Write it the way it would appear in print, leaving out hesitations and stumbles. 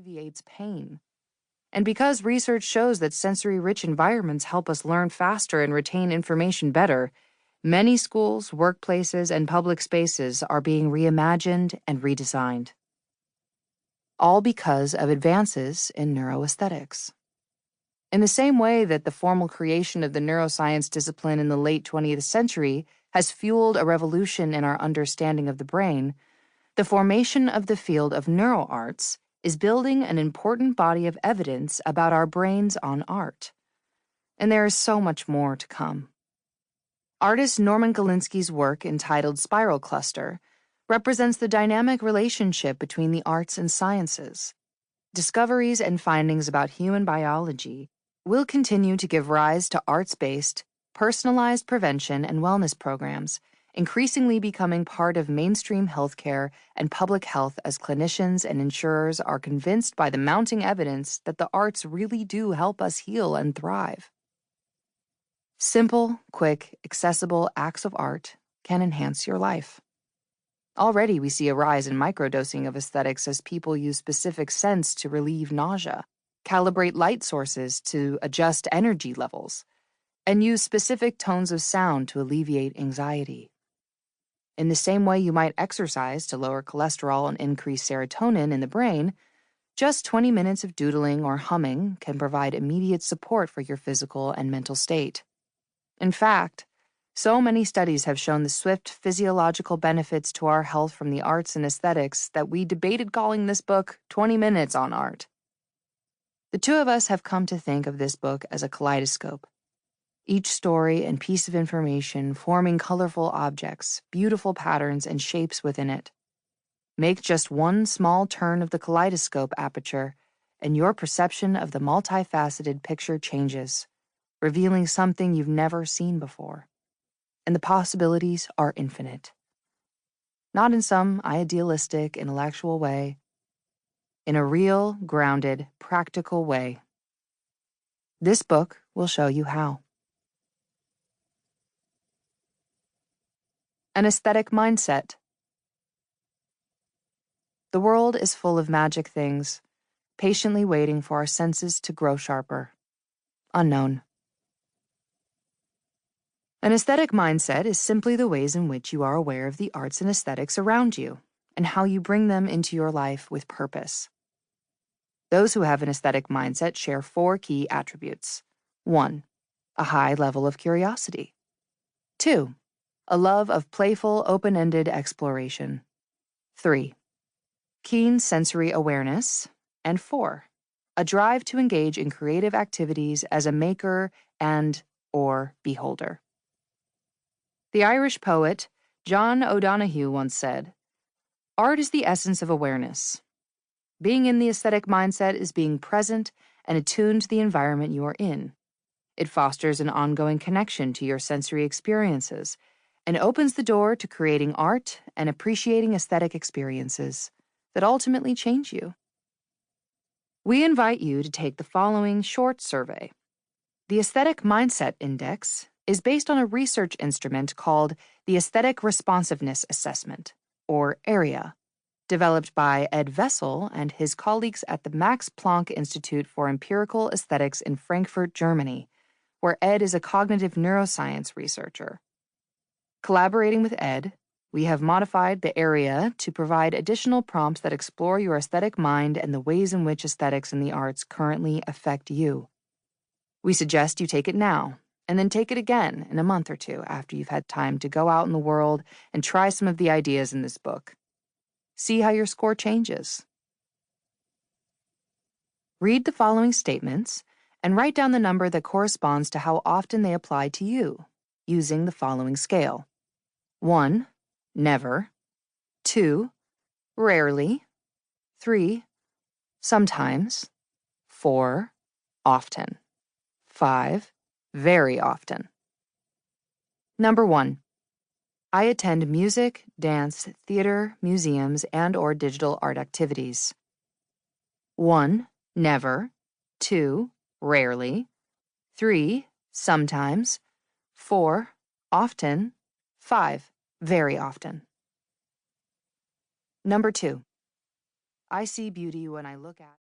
alleviates pain. And because research shows that sensory-rich environments help us learn faster and retain information better, many schools, workplaces, and public spaces are being reimagined and redesigned. All because of advances in neuroaesthetics. In the same way that the formal creation of the neuroscience discipline in the late 20th century has fueled a revolution in our understanding of the brain, the formation of the field of neuroarts is building an important body of evidence about our brains on art. And there is so much more to come. Artist Norman Galinsky's work entitled Spiral Cluster represents the dynamic relationship between the arts and sciences. Discoveries and findings about human biology will continue to give rise to arts-based, personalized prevention and wellness programs, increasingly becoming part of mainstream healthcare and public health as clinicians and insurers are convinced by the mounting evidence that the arts really do help us heal and thrive. Simple, quick, accessible acts of art can enhance your life. Already we see a rise in microdosing of aesthetics as people use specific scents to relieve nausea, calibrate light sources to adjust energy levels, and use specific tones of sound to alleviate anxiety. In the same way you might exercise to lower cholesterol and increase serotonin in the brain, just 20 minutes of doodling or humming can provide immediate support for your physical and mental state. In fact, so many studies have shown the swift physiological benefits to our health from the arts and aesthetics that we debated calling this book 20 Minutes on Art. The two of us have come to think of this book as a kaleidoscope. Each story and piece of information forming colorful objects, beautiful patterns, and shapes within it. Make just one small turn of the kaleidoscope aperture, and your perception of the multifaceted picture changes, revealing something you've never seen before. And the possibilities are infinite. Not in some idealistic, intellectual way, in a real, grounded, practical way. This book will show you how. An aesthetic mindset. The world is full of magic things, patiently waiting for our senses to grow sharper. Unknown. An aesthetic mindset is simply the ways in which you are aware of the arts and aesthetics around you, and how you bring them into your life with purpose. Those who have an aesthetic mindset share 4 key attributes. 1. A high level of curiosity. 2. A love of playful, open-ended exploration. 3. Keen sensory awareness. And 4. A drive to engage in creative activities as a maker and/or beholder. The Irish poet John O'Donoghue once said, "Art is the essence of awareness. Being in the aesthetic mindset is being present and attuned to the environment you are in. It fosters an ongoing connection to your sensory experiences and opens the door to creating art and appreciating aesthetic experiences that ultimately change you." We invite you to take the following short survey. The Aesthetic Mindset Index is based on a research instrument called the Aesthetic Responsiveness Assessment, or AREA, developed by Ed Wessel and his colleagues at the Max Planck Institute for Empirical Aesthetics in Frankfurt, Germany, where Ed is a cognitive neuroscience researcher. Collaborating with Ed, we have modified the AREA to provide additional prompts that explore your aesthetic mind and the ways in which aesthetics and the arts currently affect you. We suggest you take it now, and then take it again in a month or two after you've had time to go out in the world and try some of the ideas in this book. See how your score changes. Read the following statements and write down the number that corresponds to how often they apply to you, using the following scale. 1. Never. 2. Rarely. 3. Sometimes. 4. Often. 5. Very often. Number 1. I attend music, dance, theater, museums, and/or digital art activities. 1. Never. 2. Rarely. 3. Sometimes. 4. Often. 5. Very often. Number 2. I see beauty when I look at